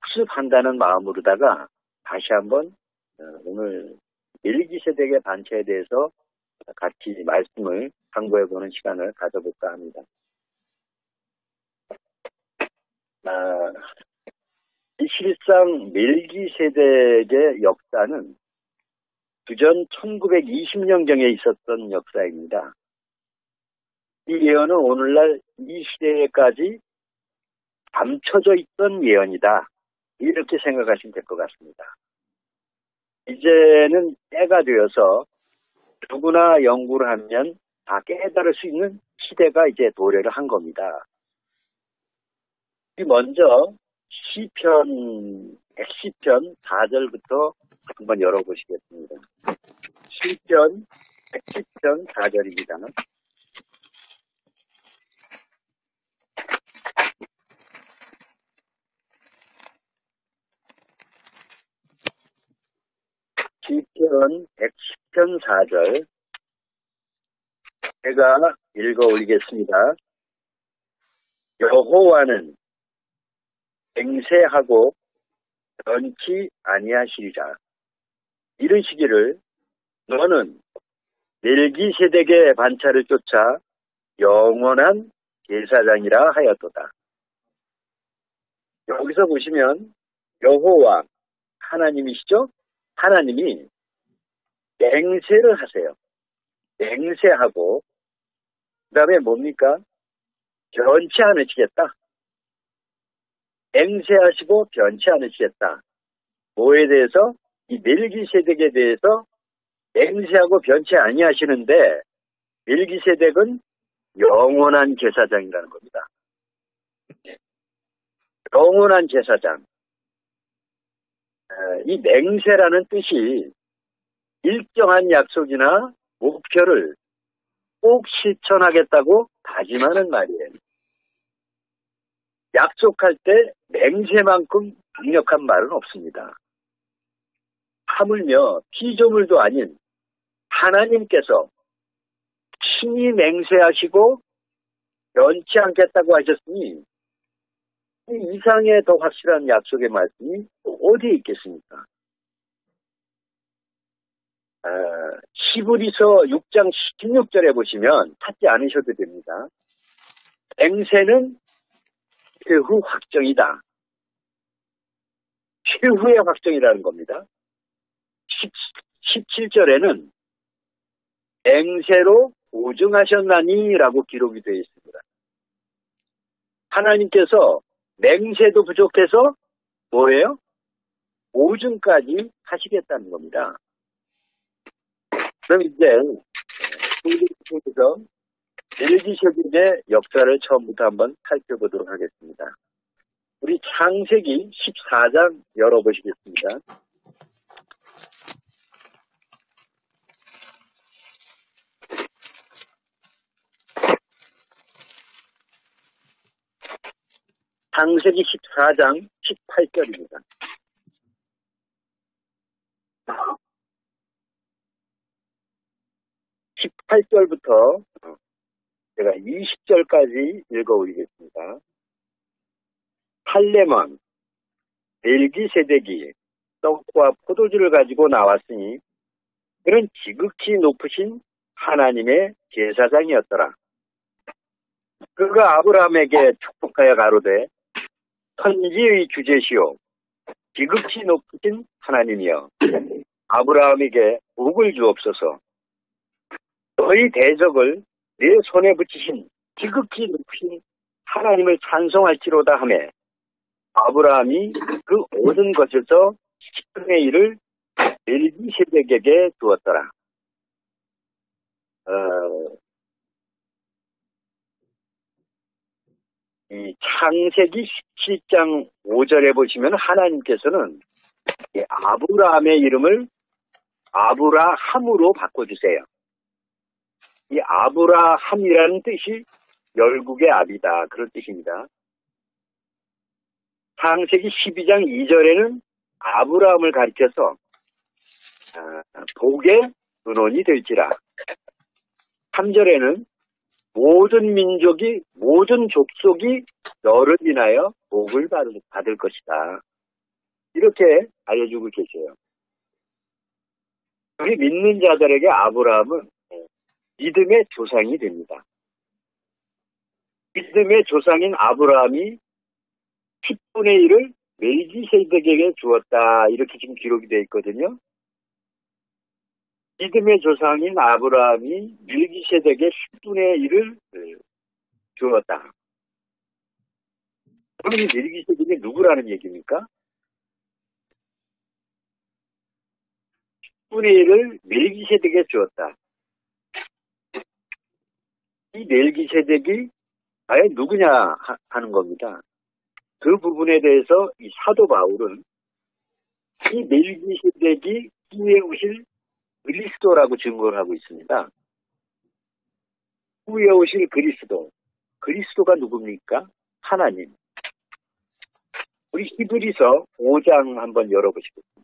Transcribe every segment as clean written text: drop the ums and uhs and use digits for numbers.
학습한다는 마음으로다가 다시 한번 오늘 멜기세덱의 반차에 대해서 같이 말씀을 상고해보는 시간을 가져볼까 합니다. 실상 멜기세덱의 역사는 주전 1920년경에 있었던 역사입니다. 이 예언은 오늘날 이 시대에까지 감춰져 있던 예언이다. 이렇게 생각하시면 될 것 같습니다. 이제는 때가 되어서 누구나 연구를 하면 다 깨달을 수 있는 시대가 이제 도래를 한 겁니다. 먼저 시편 110편 4절부터 한번 열어보시겠습니다. 시편 110편 4절입니다. 시편 110편 4절 제가 읽어 올리겠습니다. 여호와는 맹세하고 변치 아니하시리라. 이르시기를 너는 멜기세덱의 반차를 쫓아 영원한 제사장이라 하였도다. 여기서 보시면 여호와 하나님이시죠? 하나님이 맹세를 하세요. 맹세하고 그 다음에 뭡니까? 변치 않으시겠다. 맹세하시고 변치 않으시겠다. 뭐에 대해서? 이 멜기세덱에 대해서 맹세하고 변치 아니하시는데 멜기세덱은 영원한 제사장이라는 겁니다. 영원한 제사장. 이 맹세라는 뜻이 일정한 약속이나 목표를 꼭 실천하겠다고 다짐하는 말이에요. 약속할 때 맹세만큼 강력한 말은 없습니다. 하물며 피조물도 아닌 하나님께서 친히 맹세하시고 변치 않겠다고 하셨으니 이 이상의 더 확실한 약속의 말씀이 어디에 있겠습니까? 히브리서 6장 16절에 보시면 찾지 않으셔도 됩니다. 맹세는 최후 확정이다. 최후의 확정이라는 겁니다. 17절에는 맹세로 보증하셨나니 라고 기록이 되어 있습니다. 하나님께서 맹세도 부족해서 뭐예요? 보증까지 하시겠다는 겁니다. 그럼 이제 통해서 멜기세덱의 역사를 처음부터 한번 살펴보도록 하겠습니다. 우리 창세기 14장 열어보시겠습니다. 창세기 14장 18절입니다. 18절부터 제가 20절까지 읽어 올리겠습니다. 살레몬, 멜기세덱이 떡과 포도주를 가지고 나왔으니 그는 지극히 높으신 하나님의 제사장이었더라. 그가 아브라함에게 축복하여 가로되 천지의 주제시오 지극히 높으신 하나님이여 아브라함에게 복을 주옵소서. 너희 대적을 내 손에 붙이신 지극히 높으신 하나님을 찬송할지로다 하매 아브라함이 그 모든 것에서 10분의 1을 멜기세덱에게 주었더라. 이 창세기 17장 5절에 보시면 하나님께서는 이 아브라함의 이름을 아브라함으로 바꿔주세요. 이 아브라함이라는 뜻이 열국의 아비다. 그런 뜻입니다. 창세기 12장 2절에는 아브라함을 가리켜서 복의 근원이 될지라. 3절에는 모든 민족이 모든 족속이 너를 인하여 복을 받을 것이다. 이렇게 알려주고 계세요. 우리 믿는 자들에게 아브라함은 믿음의 조상이 됩니다. 믿음의 조상인 아브라함이 10분의 1을 멜기세덱에게 주었다. 이렇게 지금 기록이 되어 있거든요. 믿음의 조상인 아브라함이 멜기세덱에 10분의 1을 주었다. 그럼 이 멜기세덱이 누구라는 얘기입니까? 10분의 1을 멜기세덱에 주었다. 이 멜기세덱이 과연 누구냐 하는 겁니다. 그 부분에 대해서 이 사도 바울은 이 멜기세덱이 후에 오실 그리스도라고 증거를 하고 있습니다. 후에 오실 그리스도. 그리스도가 누굽니까? 하나님. 우리 히브리서 5장 한번 열어보시겠습니다.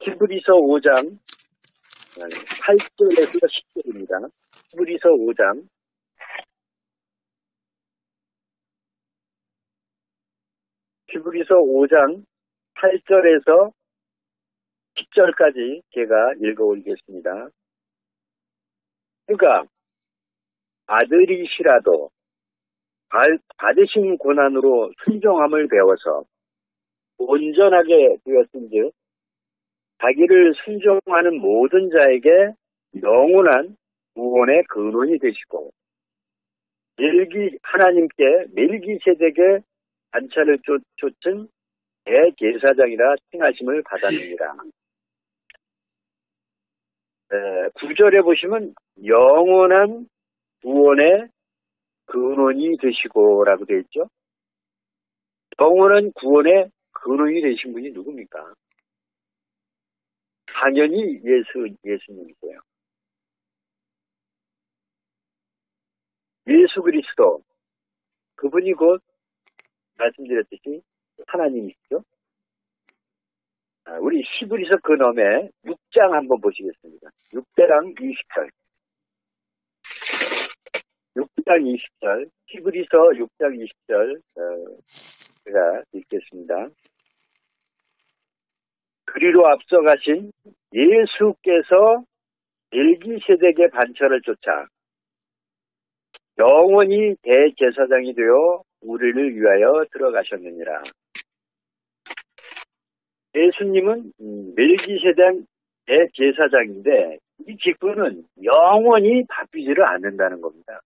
히브리서 5장 8절에서 10절입니다. 히브리서 5장 8절에서 10절까지 제가 읽어올리겠습니다. 그가 아들이시라도 받으신 고난으로 순종함을 배워서 온전하게 되었은즉 자기를 순종하는 모든 자에게 영원한 구원의 근원이 되시고 하나님께 멜기세덱의 반차를 쫓은 대제사장이라 칭하심을 받았느니라. 9절에 보시면 영원한 구원의 근원이 되시고 라고 되어 있죠. 영원한 구원의 근원이 되신 분이 누굽니까? 당연히 예수님이세요. 예수 그리스도, 그분이 곧 말씀드렸듯이 하나님이시죠. 우리 히브리서 그 넘에 6장 한번 보시겠습니다. 6장 20절. 6장 20절, 히브리서 6장 20절 제가 읽겠습니다. 그리로 앞서가신 예수께서 멜기세덱의 반차를 쫓아 영원히 대제사장이 되어 우리를 위하여 들어가셨느니라. 예수님은 멜기세덱 대제사장인데 이 직분은 영원히 바뀌지를 않는다는 겁니다.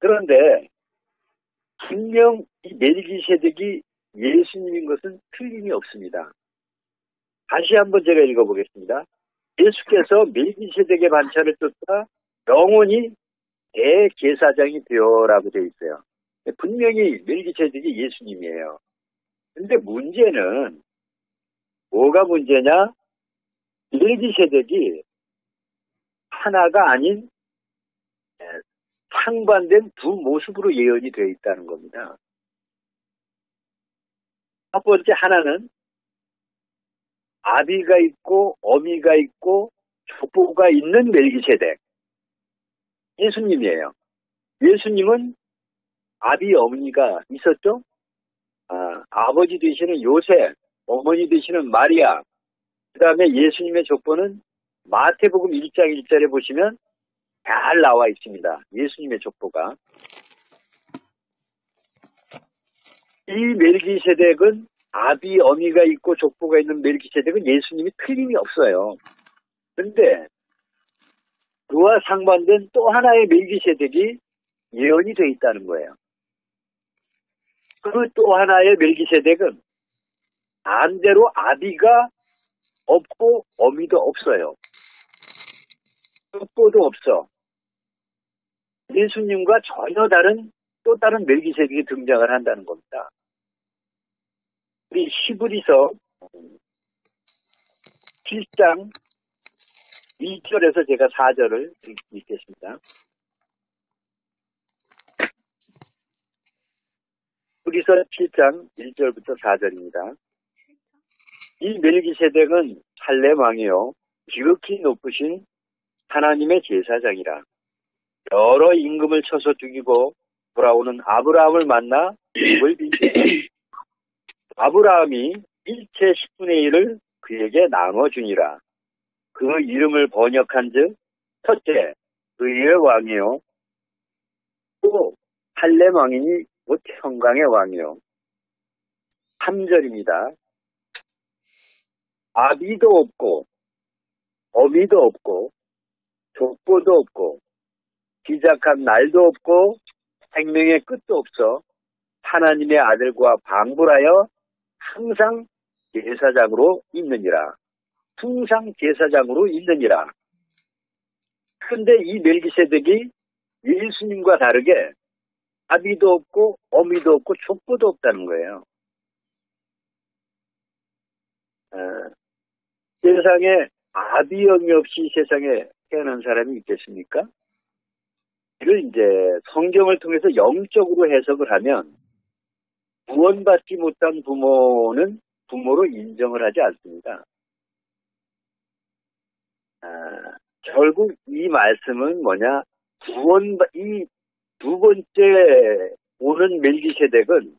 그런데 분명 이 멜기세덱이 예수님인 것은 틀림이 없습니다. 다시 한번 제가 읽어보겠습니다. 예수께서 멜기세덱의 반차를 쫓아 영원히 대제사장이 되어라고 되어 있어요. 분명히 멜기세덱이 예수님이에요. 근데 문제는 뭐가 문제냐? 멜기세덱이 하나가 아닌 상반된 두 모습으로 예언이 되어 있다는 겁니다. 첫 번째 하나는 아비가 있고 어미가 있고 족보가 있는 멜기세덱. 예수님이에요. 예수님은 아비 어머니가 있었죠? 아버지 되시는 요셉, 어머니 되시는 마리아. 그 다음에 예수님의 족보는 마태복음 1장 1절에 보시면 잘 나와 있습니다. 예수님의 족보가. 이 멜기세덱은 아비, 어미가 있고 족보가 있는 멜기세덱은 예수님이 틀림이 없어요. 그런데 그와 상반된 또 하나의 멜기세덱이 예언이 되어 있다는 거예요. 그 또 하나의 멜기세덱은 반대로 아비가 없고 어미도 없어요. 족보도 없어. 예수님과 전혀 다른 또 다른 멜기세덱이 등장을 한다는 겁니다. 우리 히브리서 7장 2절에서 제가 4절을 읽겠습니다. 히브리서 7장 1절부터 4절입니다. 이 멜기세덱은 살렘 왕이요 지극히 높으신 하나님의 제사장이라. 여러 임금을 쳐서 죽이고 돌아오는 아브라함을 만나 복을 빈대. 아브라함이 일체 10분의 1을 그에게 나눠주니라. 그 이름을 번역한 즉 첫째 의의 왕이요 또 할렘 왕이니 곧 평강의 왕이요. 3절입니다. 아비도 없고 어미도 없고 족보도 없고 시작한 날도 없고 생명의 끝도 없어 하나님의 아들과 방불하여 항상 제사장으로 있느니라. 항상 제사장으로 있느니라. 그런데 이 멜기세덱이 예수님과 다르게 아비도 없고 어미도 없고 족보도 없다는 거예요. 세상에 아비 어미 없이 세상에 태어난 사람이 있겠습니까? 이를 이제 성경을 통해서 영적으로 해석을 하면 구원받지 못한 부모는 부모로 인정을 하지 않습니다. 결국 이 말씀은 뭐냐? 이 두 번째 오는 멜기세덱은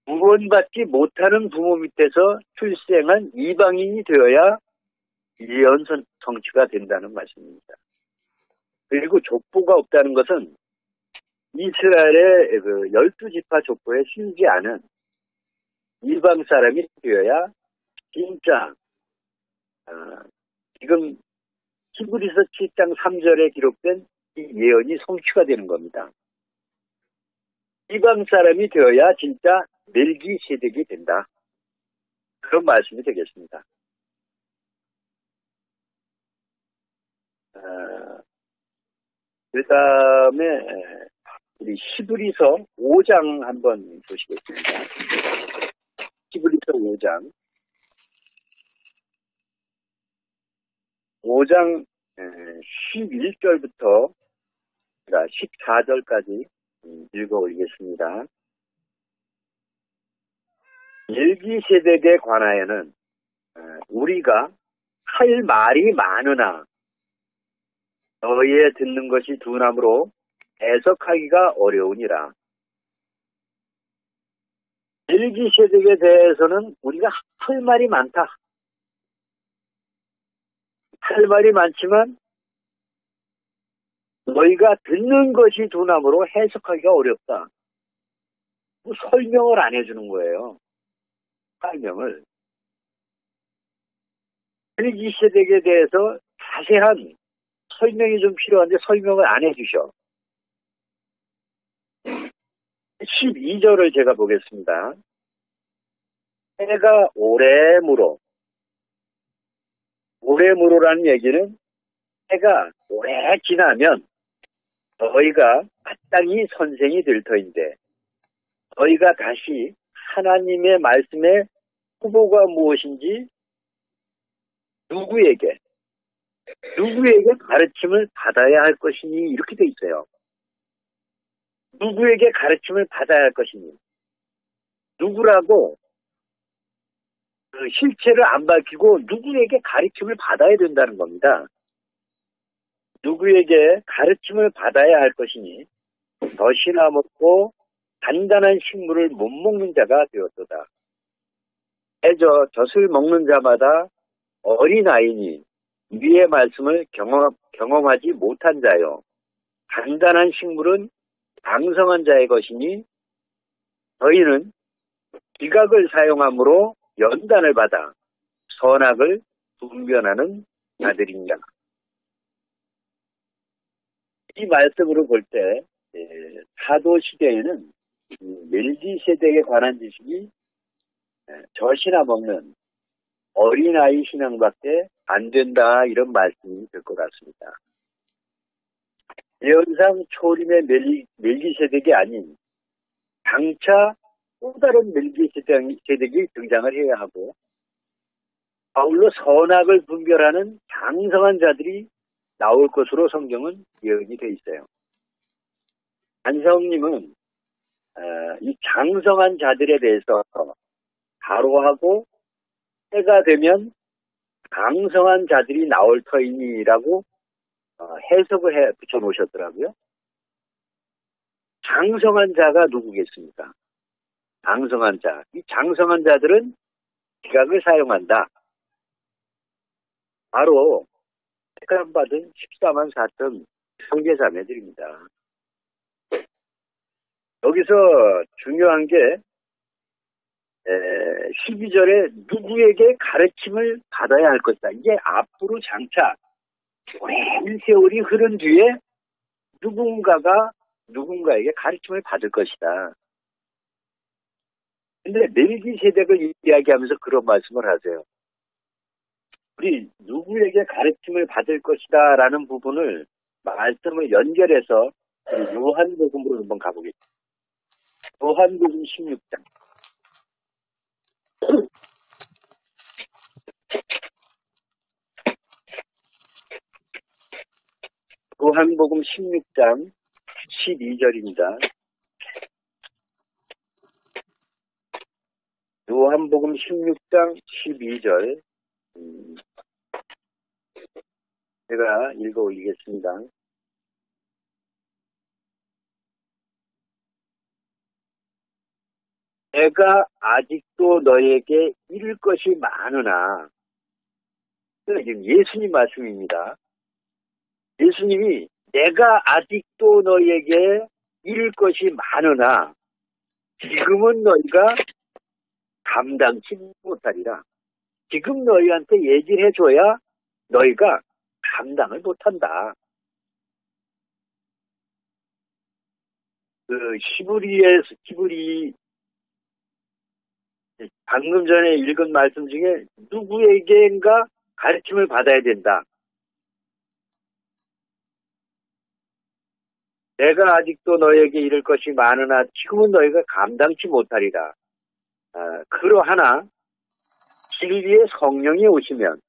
구원받지 못하는 부모 밑에서 출생한 이방인이 되어야 예언 성취가 된다는 말씀입니다. 그리고 족보가 없다는 것은 이스라엘의 그 12지파 족보에 실지 않은 이방 사람이 되어야 진짜 지금 히브리서 7장 3절에 기록된 이 예언이 성취가 되는 겁니다. 이방 사람이 되어야 진짜 멜기세덱이 된다. 그런 말씀이 되겠습니다. 그 다음에 우리 히브리서 5장 한번 보시겠습니다. 히브리서 5장 11절부터 14절까지 읽어 올리겠습니다. 멜기세덱에 관하여는 우리가 할 말이 많으나 너희의 듣는 것이 둔함으로 해석하기가 어려우니라. 멜기세덱에 대해서는 우리가 할 말이 많다. 할 말이 많지만 너희가 듣는 것이 둔함으로 해석하기가 어렵다. 설명을 안 해주는 거예요. 설명을. 멜기세덱에 대해서 자세한 설명이 좀 필요한데 설명을 안 해주셔. 12절을 제가 보겠습니다. 해가 오래무로라는 얘기는 해가 오래 지나면 너희가 마땅히 선생이 될 터인데 너희가 다시 하나님의 말씀의 후보가 무엇인지 누구에게 가르침을 받아야 할 것이니 이렇게 돼 있어요. 누구에게 가르침을 받아야 할 것이니 누구라고 그 실체를 안 밝히고 누구에게 가르침을 받아야 된다는 겁니다. 누구에게 가르침을 받아야 할 것이니 젖이나 먹고 단단한 식물을 못 먹는 자가 되었도다. 젖을 먹는 자마다 어린아이니 위의 말씀을 경험하지 못한 자요. 단단한 식물은 장성한 자의 것이니 저희는 기각을 사용함으로 연단을 받아 선악을 분별하는 자들입니다. 이 말씀으로 볼 때 사도 시대에는 멜기세덱에 관한 지식이 젖이나 먹는 어린아이 신앙밖에 안 된다 이런 말씀이 될 것 같습니다. 예언상 초림의 멜기세덱이 아닌 장차 또 다른 멜기세덱이 등장을 해야 하고 아울러 선악을 분별하는 장성한 자들이 나올 것으로 성경은 예언이 되어 있어요. 안성님은 이 장성한 자들에 대해서 바로하고 때가 되면 강성한 자들이 나올 터이니라고 해석을 해 붙여놓으셨더라고요. 장성한 자가 누구겠습니까? 장성한 자. 이 장성한 자들은 지각을 사용한다. 바로 택함받은 14만 4천 형제자매들입니다. 여기서 중요한 게 12절에 누구에게 가르침을 받아야 할 것이다. 이게 앞으로 장차 오랜 세월이 흐른 뒤에 누군가가 누군가에게 가르침을 받을 것이다. 근데 멜기세덱을 이야기하면서 그런 말씀을 하세요. 우리 누구에게 가르침을 받을 것이다 라는 부분을 말씀을 연결해서 우리 요한복음으로 한번 가보겠습니다. 요한복음 16장. 요한복음 16장 12절입니다. 요한복음 16장 12절. 제가 읽어 올리겠습니다. 내가 아직도 너에게 이룰 것이 많으나, 지금 예수님 말씀입니다. 예수님이 내가 아직도 너에게 이룰 것이 많으나 지금은 너희가 감당치 못하리라. 지금 너희한테 얘기를 해줘야 너희가 감당을 못한다. 히브리 방금 전에 읽은 말씀 중에 누구에게인가 가르침을 받아야 된다. 내가 아직도 너에게 이를 것이 많으나 지금은 너희가 감당치 못하리라. 그러하나 진리의 성령이 오시면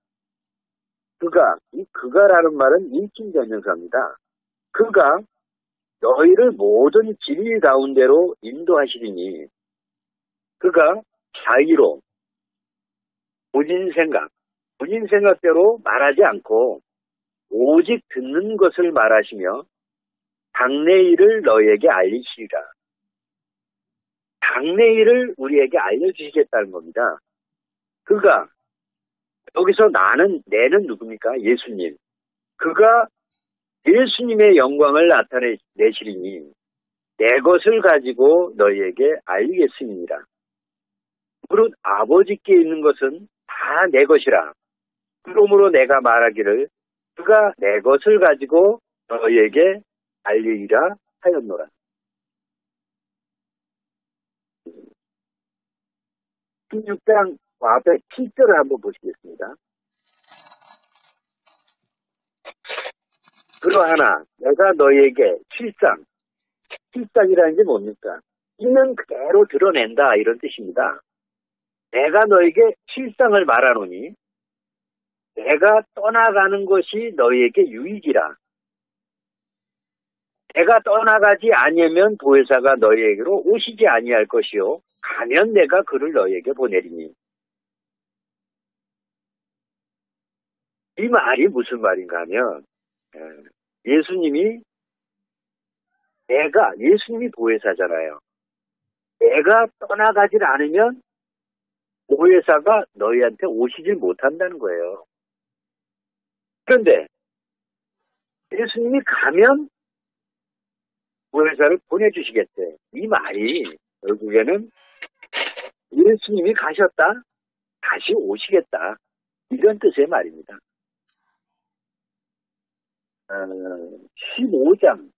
이 그가라는 말은 인칭전명사입니다. 그가 너희를 모든 진리 가운데로 인도하시리니 그가 자의로 본인 생각대로 말하지 않고 오직 듣는 것을 말하시며 당내 일을 너희에게 알리시리라. 당내 일을 우리에게 알려주시겠다는 겁니다. 그가 여기서 내는 누굽니까? 예수님. 그가 예수님의 영광을 나타내시리니 내 것을 가지고 너희에게 알리겠습니다. 무릇 아버지께 있는 것은 다 내 것이라. 그러므로 내가 말하기를 그가 내 것을 가지고 너희에게 알리리라 하였노라. 16장 앞에 7절을 한번 보시겠습니다. 그러하나 내가 너희에게 실상이라는 게 뭡니까? 있는 그대로 드러낸다 이런 뜻입니다. 내가 너에게 실상을 말하노니 내가 떠나가는 것이 너희에게 유익이라. 내가 떠나가지 아니하면 보혜사가 너희에게로 오시지 아니할 것이요 가면 내가 그를 너희에게 보내리니. 이 말이 무슨 말인가 하면 예수님이 보혜사잖아요. 내가 떠나가질 않으면 보혜사가 너희한테 오시질 못한다는 거예요. 그런데 예수님이 가면 보혜사를 보내주시겠대. 이 말이 결국에는 예수님이 가셨다, 다시 오시겠다. 이런 뜻의 말입니다. 15장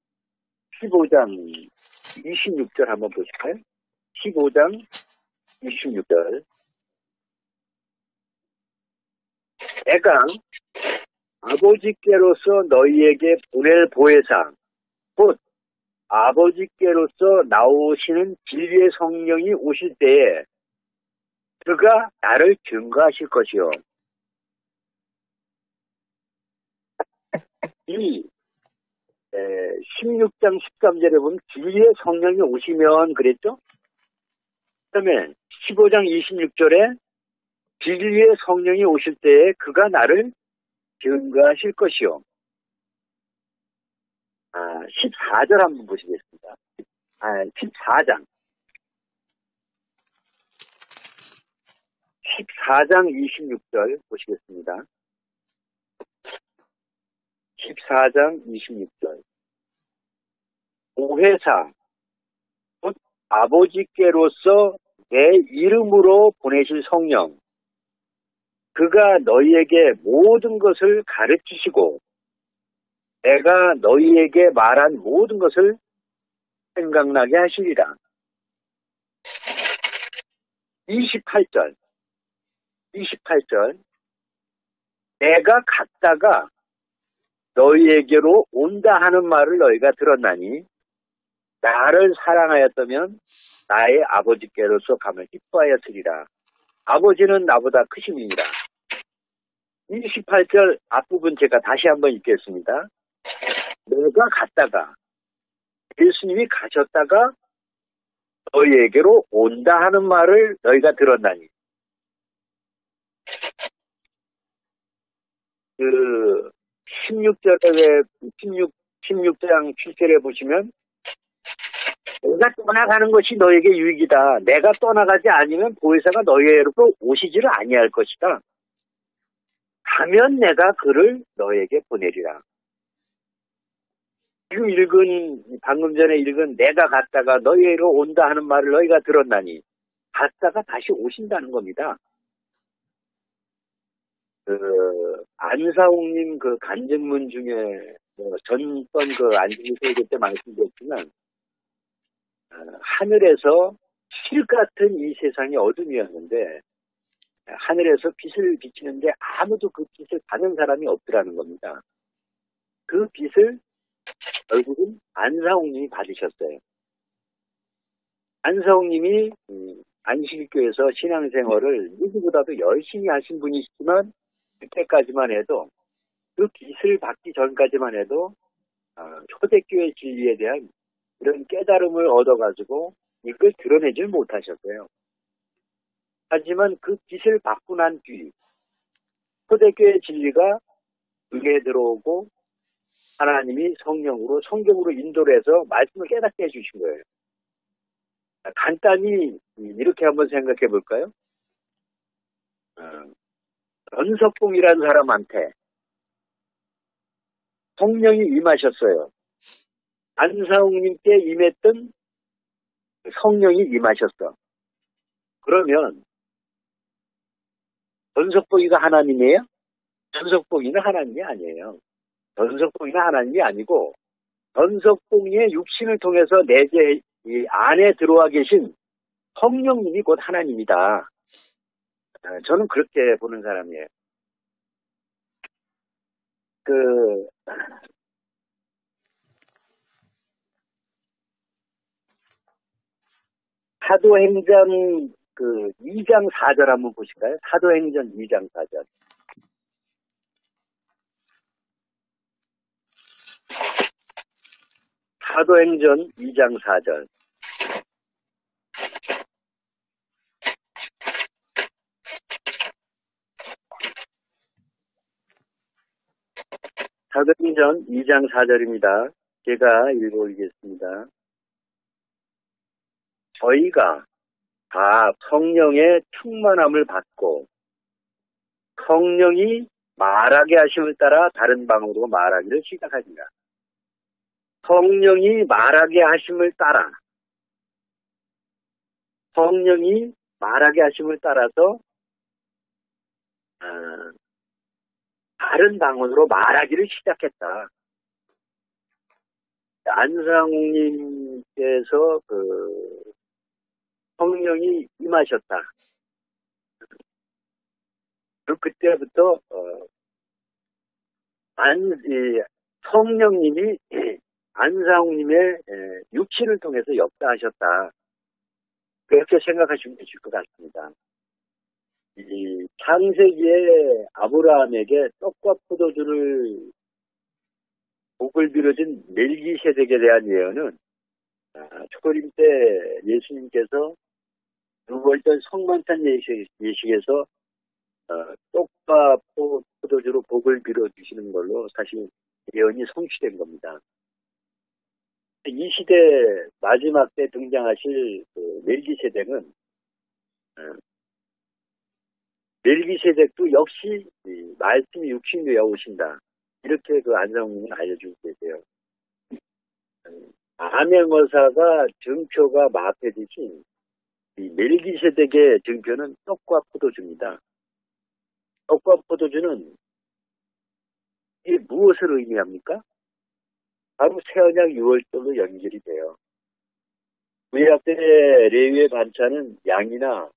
26절 한번 보실까요? 15장 26절. 내가 아버지께로서 너희에게 보낼 보혜사, 곧 아버지께로서 나오시는 진리의 성령이 오실 때에 그가 나를 증거하실 것이요. 이 16장 13절에 보면 진리의 성령이 오시면 그랬죠? 그다음에 15장 26절에 진리의 성령이 오실 때에 그가 나를 증거하실 것이요. 14절 한번 보시겠습니다. 14장. 14장 26절 보시겠습니다. 14장 26절. 보혜사, 곧 아버지께로서 내 이름으로 보내실 성령, 그가 너희에게 모든 것을 가르치시고 내가 너희에게 말한 모든 것을 생각나게 하시리라. 28절. 내가 갔다가 너희에게로 온다 하는 말을 너희가 들었나니 나를 사랑하였다면 나의 아버지께로서 가면 기뻐하였으리라. 아버지는 나보다 크심이니라. 28절 앞부분 제가 다시 한번 읽겠습니다. 내가 갔다가, 예수님이 가셨다가 너희에게로 온다 하는 말을 너희가 들었나니. 16장 7절에 보시면 내가 떠나가는 것이 너에게 유익이다. 내가 떠나가지 않으면 보혜사가 너희에게로 오시지를 아니할 것이다. 가면 내가 그를 너에게 보내리라. 방금 전에 읽은 내가 갔다가 너희에게로 온다 하는 말을 너희가 들었나니, 갔다가 다시 오신다는 겁니다. 안사홍님 간증문 중에 전번 안식일 때 말씀드렸지만, 하늘에서 실 같은 이 세상이 어둠이었는데 하늘에서 빛을 비치는데 아무도 그 빛을 받은 사람이 없더라는 겁니다. 그 빛을 결국은 안사홍님이 받으셨어요. 안사홍님이 안식일교에서 신앙생활을 누구보다도 열심히 하신 분이시지만 그때까지만 해도, 그 빛을 받기 전까지만 해도 초대교회 진리에 대한 이런 깨달음을 얻어가지고 이걸 드러내질 못하셨어요. 하지만 그 빛을 받고 난 뒤 초대교회 진리가 눈에 들어오고 하나님이 성령으로 성경으로 인도를 해서 말씀을 깨닫게 해주신 거예요. 간단히 이렇게 한번 생각해 볼까요? 전석봉이라는 사람한테 성령이 임하셨어요. 안사홍님께 임했던 성령이 임하셨어. 그러면 전석봉이가 하나님이에요? 전석봉이는 하나님이 아니에요. 전석봉이는 하나님이 아니고 전석봉이의 육신을 통해서 내재 이 안에 들어와 계신 성령님이 곧 하나님이다. 저는 그렇게 보는 사람이에요. 사도행전 2장 4절 한번 보실까요? 사도행전 2장 4절. 사도행전 2장 4절. 사도행전 2장 4절입니다. 제가 읽어보겠습니다. 저희가 다 성령의 충만함을 받고 성령이 말하게 하심을 따라 다른 방언으로 말하기를 시작하니라. 성령이 말하게 하심을 따라, 성령이 말하게 하심을 따라서 다른 방언으로 말하기를 시작했다. 안상욱님께서 성령이 임하셨다. 그때부터 성령님이 안상욱님의 육신을 통해서 역사하셨다. 그렇게 생각하시면 되실 것 같습니다. 이 창세기에 아브라함에게 떡과 포도주를 복을 빌어준 멜기세덱에 대한 예언은 초림 때 예수님께서 6월절 성만찬 예식에서 떡과 포도주로 복을 빌어주시는 걸로 사실 예언이 성취된 겁니다. 이 시대 마지막 때 등장하실 그 멜기세덱은 멜기세덱도 역시 이 말씀이 육신이 되어 오신다. 이렇게 그 안상훈이 알려주고 계세요. 암행어사가 증표가 마패듯이 이 멜기세덱의 증표는 떡과 포도주입니다. 떡과 포도주는 이게 무엇을 의미합니까? 바로 새언약 6월절로 연결이 돼요. 구약 때 레위의 반찬은 양이나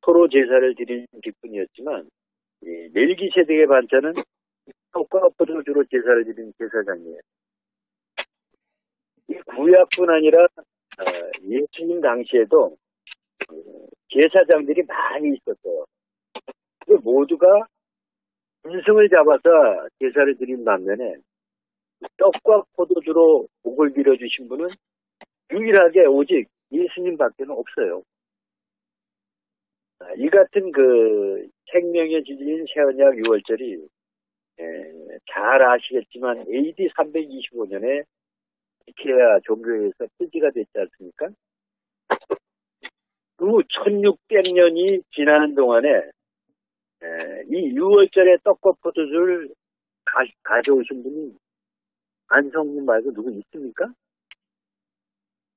소로 제사를 드리는 기쁨이었지만 멜기세덱의 반찬은 떡과 포도주로 제사를 드리는 제사장이에요. 이 구약뿐 아니라 예수님 당시에도 제사장들이 많이 있었어요. 그 모두가 짐승을 잡아서 제사를 드린 반면에 떡과 포도주로 복을 빌어주신 분은 유일하게 오직 예수님밖에는 없어요. 이 같은 그 생명의 지지인 새언약 6월절이 잘 아시겠지만 AD 325년에 니케아 종교에서 폐지가 됐지 않습니까? 그 1600년이 지나는 동안에 이 6월절에 떡과 포도주를 가져오신 분이 안성문 말고 누구 있습니까?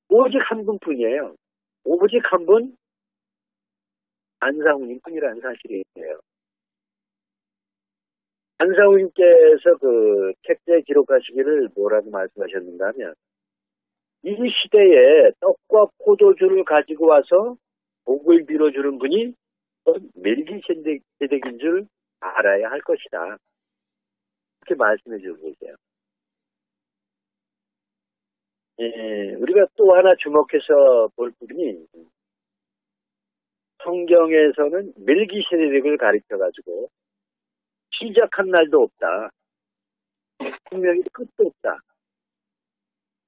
오직 한 분뿐이에요. 오직 한 분, 안상훈님 뿐이라는 사실이에요. 안상훈님께서 그 책자에 기록하시기를 뭐라고 말씀하셨는가 하면, 이 시대에 떡과 포도주를 가지고 와서 복을 빌어주는 분이 멜기세덱인 줄 알아야 할 것이다. 이렇게 말씀해 주고 계세요. 우리가 또 하나 주목해서 볼 부분이 성경에서는 멜기세덱을 가리켜가지고 시작한 날도 없다. 분명히 끝도 없다.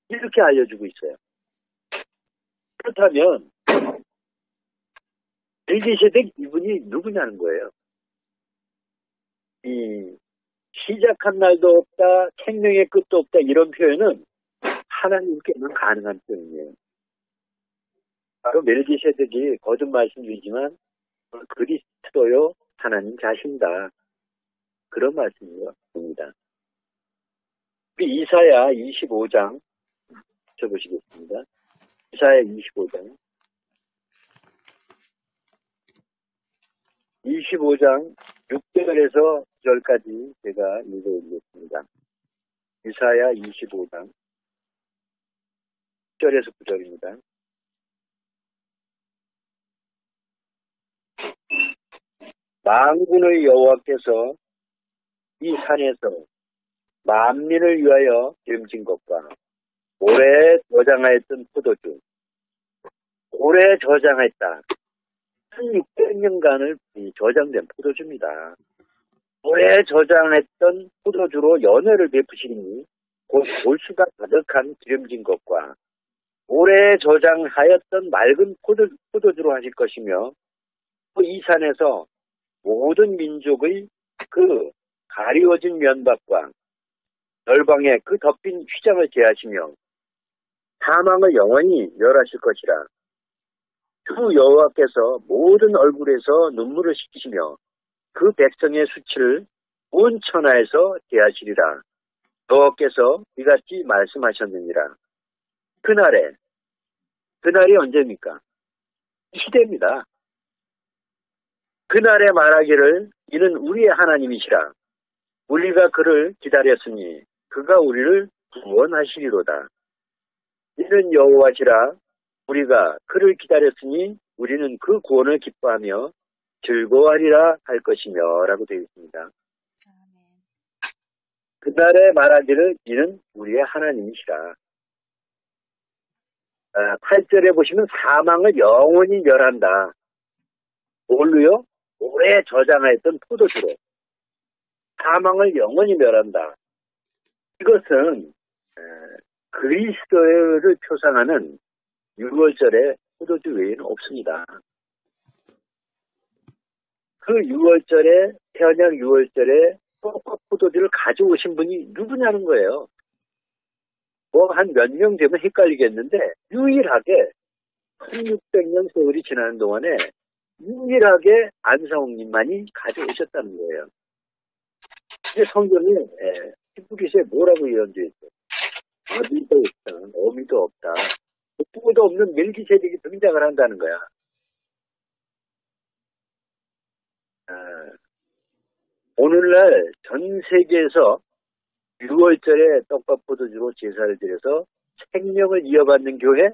이렇게 알려주고 있어요. 그렇다면 멜기세덱 이분이 누구냐는 거예요. 이 시작한 날도 없다, 생명의 끝도 없다 이런 표현은 하나님께만 가능한 표현이에요. 바로 멜기세덱이 거듭 말씀드리지만 그리스도요 하나님 자신이다. 그런 말씀입니다. 이사야 25장 쳐보시겠습니다. 이사야 25장 6절에서 9절까지 제가 읽어드리겠습니다. 이사야 25장 6절에서 9절입니다. 만군의 여호와께서 이 산에서 만민을 위하여 기름진 것과 오래 저장하였던 포도주, 오래 저장했다. 1600년간을 저장된 포도주입니다. 오래 저장했던 포도주로 연회를 베푸시니 곧 골수가 가득한 기름진 것과 오래 저장하였던 맑은 포도주로 하실 것이며 또 이 산에서 모든 민족의 그 가리워진 면박과 열방의 그 덮인 휘장을 제하시며 사망을 영원히 멸하실 것이라. 주 여호와께서 모든 얼굴에서 눈물을 씻기시며 그 백성의 수치를 온 천하에서 제하시리라. 여호와께서 이같이 말씀하셨느니라. 그날이 언제입니까? 시대입니다. 그날에 말하기를 이는 우리의 하나님이시라. 우리가 그를 기다렸으니 그가 우리를 구원하시리로다. 이는 여호와시라. 우리가 그를 기다렸으니 우리는 그 구원을 기뻐하며 즐거워하리라 할 것이며 라고 되어 있습니다. 그날에 말하기를 이는 우리의 하나님이시라. 8절에 보시면 사망을 영원히 멸한다. 뭘로요? 오래 저장하였던 포도주로. 사망을 영원히 멸한다. 이것은 그리스도를 표상하는 6월절에 포도주 외에는 없습니다. 그 6월절에, 태어난 6월절에 떡과 포도주를 가져오신 분이 누구냐는 거예요. 뭐 한 몇 명 되면 헷갈리겠는데 유일하게 1600년 세월이 지나는 동안에 유일하게 안성홍님만이 가져오셨다는 거예요. 근데 성경에 히브리서에 뭐라고 예언되어 있어요? 아비도 없다, 어미도 없다, 부모도 없는 멜기세덱이 등장을 한다는 거야. 오늘날 전 세계에서 6월절에 떡과 포도주로 제사를 드려서 생명을 이어받는 교회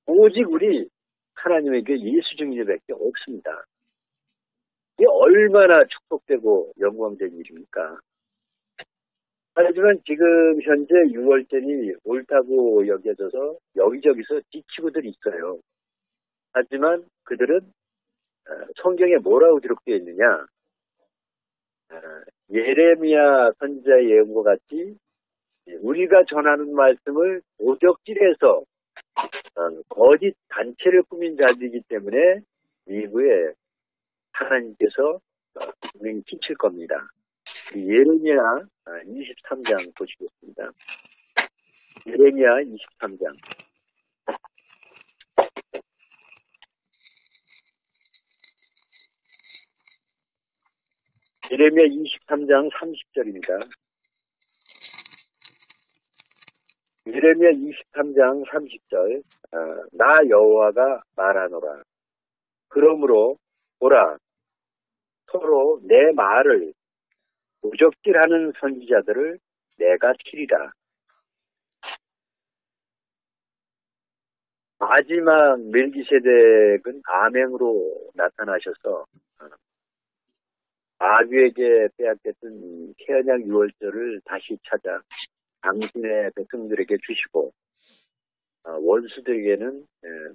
오직 우리 하나님의 교회 예수 증인들밖에 없습니다. 이게 얼마나 축복되고 영광된 일입니까? 하지만 지금 현재 6월절이 옳다고 여겨져서 여기저기서 지치고들 있어요. 하지만 그들은 성경에 뭐라고 기록되어 있느냐? 예레미야 선지자의 예언과 같이 우리가 전하는 말씀을 도적질해서 거짓 단체를 꾸민 자들이기 때문에 이후에 하나님께서 분명히 지칠 겁니다. 예레미야 23장 보시겠습니다. 예레미야 23장. 예레미야 23장 30절입니다. 예레미야 23장 30절. 나 여호와가 말하노라. 그러므로 보라, 서로 내 말을 도적질하는 선지자들을 내가 치리라. 마지막 멜기세덱은 암행으로 나타나셔서 아귀에게 빼앗겼던 태어난 6월절을 다시 찾아 당신의 백성들에게 주시고 원수들에게는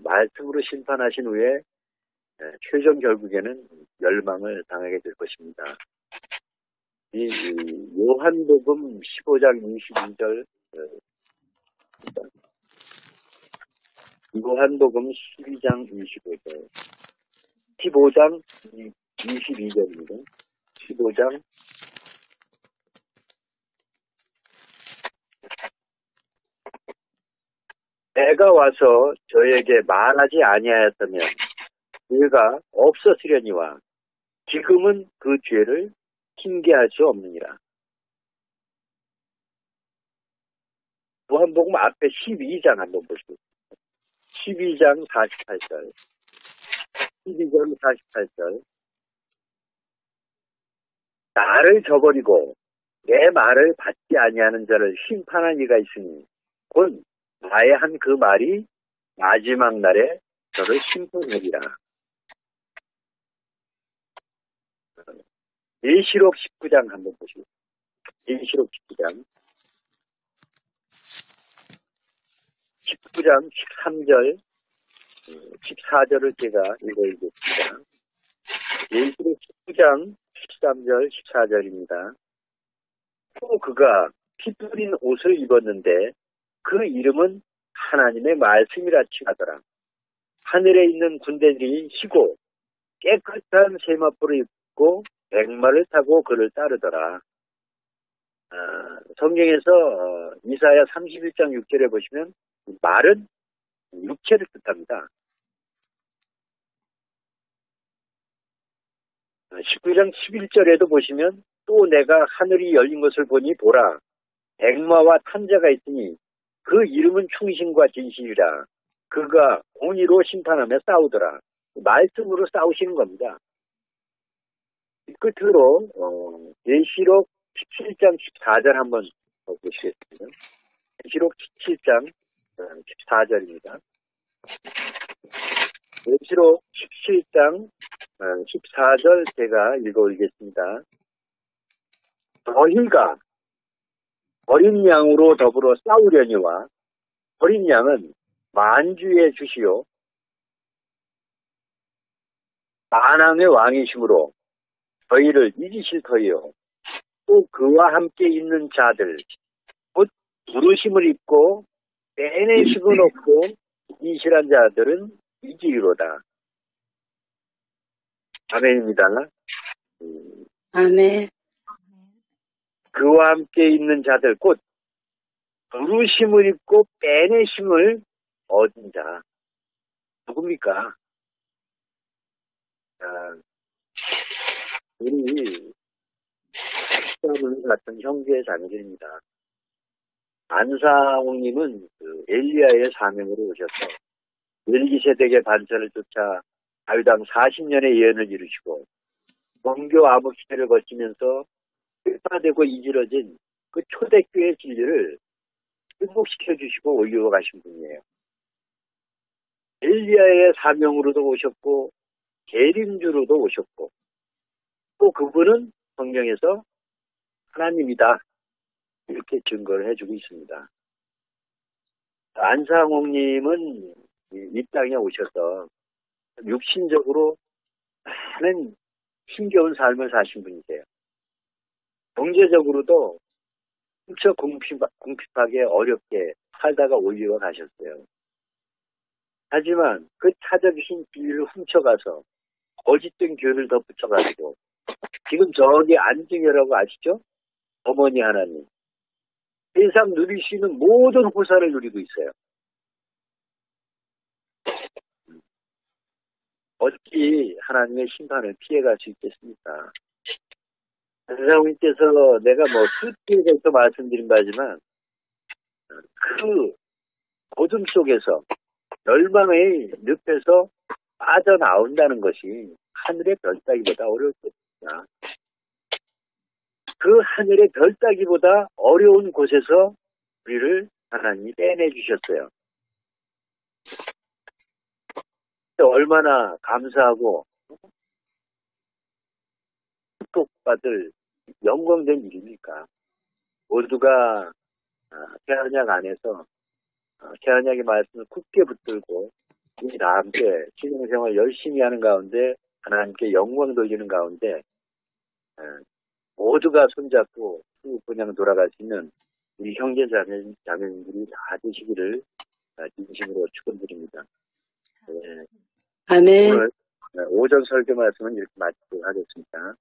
말씀으로 심판하신 후에 최종 결국에는 멸망을 당하게 될 것입니다. 이 요한복음 15장 22절, 요한복음 12장 25절, 15장 22절입니다. 15장 내가 와서 저에게 말하지 아니하였다면 죄가 없었으려니와 지금은 그 죄를 핑계할 수 없느니라. 요한복음 앞에 12장 한번 보시고 12장 48절 12장 48절 나를 저버리고 내 말을 받지 아니하는 자를 심판한 이가 있으니 곧 나의 한 그 말이 마지막 날에 저를 심판하리라. 예시록 19장 한번 보시고 예시록 19장 19장 13절 14절을 제가 읽어드리겠습니다. 예시록 19장 13절 14절입니다. 또 그가 피 뿌린 옷을 입었는데 그 이름은 하나님의 말씀이라 칭하더라. 하늘에 있는 군대들이 쉬고 깨끗한 세마포를 입고 백마를 타고 그를 따르더라. 성경에서 이사야 31장 6절에 보시면 말은 육체를 뜻합니다. 19장 11절에도 보시면 또 내가 하늘이 열린 것을 보니 보라 백마와 탄자가 있으니 그 이름은 충신과 진실이라. 그가 공의로 심판하며 싸우더라. 말씀으로 싸우시는 겁니다. 끝으로 계시록 17장 14절 한번 보시겠습니다. 계시록 17장 14절입니다. 계시록 17장 14절 제가 읽어드리겠습니다. 너희가 어린 양으로 더불어 싸우려니와 어린 양은 만주의 주시요 만왕의 왕이시므로 저희를 이기실 터이요 또 그와 함께 있는 자들 곧 부르심을 입고 빼내식은 없고 이실한 자들은 이기리로다. 아멘입니다. 음, 아멘. 그와 함께 있는 자들, 곧 부르심을 입고 빼내심을 얻은 자. 누굽니까? 아, 우리 식사물 같은 형제 자매들입니다. 안상홍님은 그 엘리야의 사명으로 오셔서 멜기세덱의 반차를 쫓아 다윗왕 40년의 예언을 이루시고 정교 암흑 시대를 거치면서 흑화되고 이지러진 그 초대교회 진리를 회복시켜 주시고 올려 가신 분이에요. 엘리야의 사명으로도 오셨고 계림주로도 오셨고 또 그분은 성경에서 하나님이다 이렇게 증거를 해주고 있습니다. 안상홍님은 이 땅에 오셔서 육신적으로 많은 힘겨운 삶을 사신 분이세요. 경제적으로도 엄청 궁핍하게 어렵게 살다가 올리고 가셨어요. 하지만 그 타적이신 비위를 훔쳐가서 거짓된 교회를 덧붙여가지고 지금 저기 안중이라고 아시죠? 어머니 하나님. 세상 누릴 수 있는 모든 호사를 누리고 있어요. 어찌 하나님의 심판을 피해갈 수 있겠습니까? 안상우님께서 내가 수트에 대해서 말씀드린 바지만 그 어둠 속에서 열망의 늪에서 빠져나온다는 것이 하늘의 별 따기보다 어려웠겠습니다. 그 하늘의 별 따기보다 어려운 곳에서 우리를 하나님이 빼내주셨어요. 얼마나 감사하고 축복받을 영광된 일입니까? 모두가 태안약 안에서 태안약의 말씀을 굳게 붙들고 우리 다 함께 신앙생활 열심히 하는 가운데 하나님께 영광 돌리는 가운데 모두가 손잡고 그냥 돌아갈 수 있는 우리 형제 자매님들이 다 되시기를 진심으로 축원드립니다. 네. 아멘. 오늘 오전 설교 말씀은 이렇게 마치도록 하겠습니다.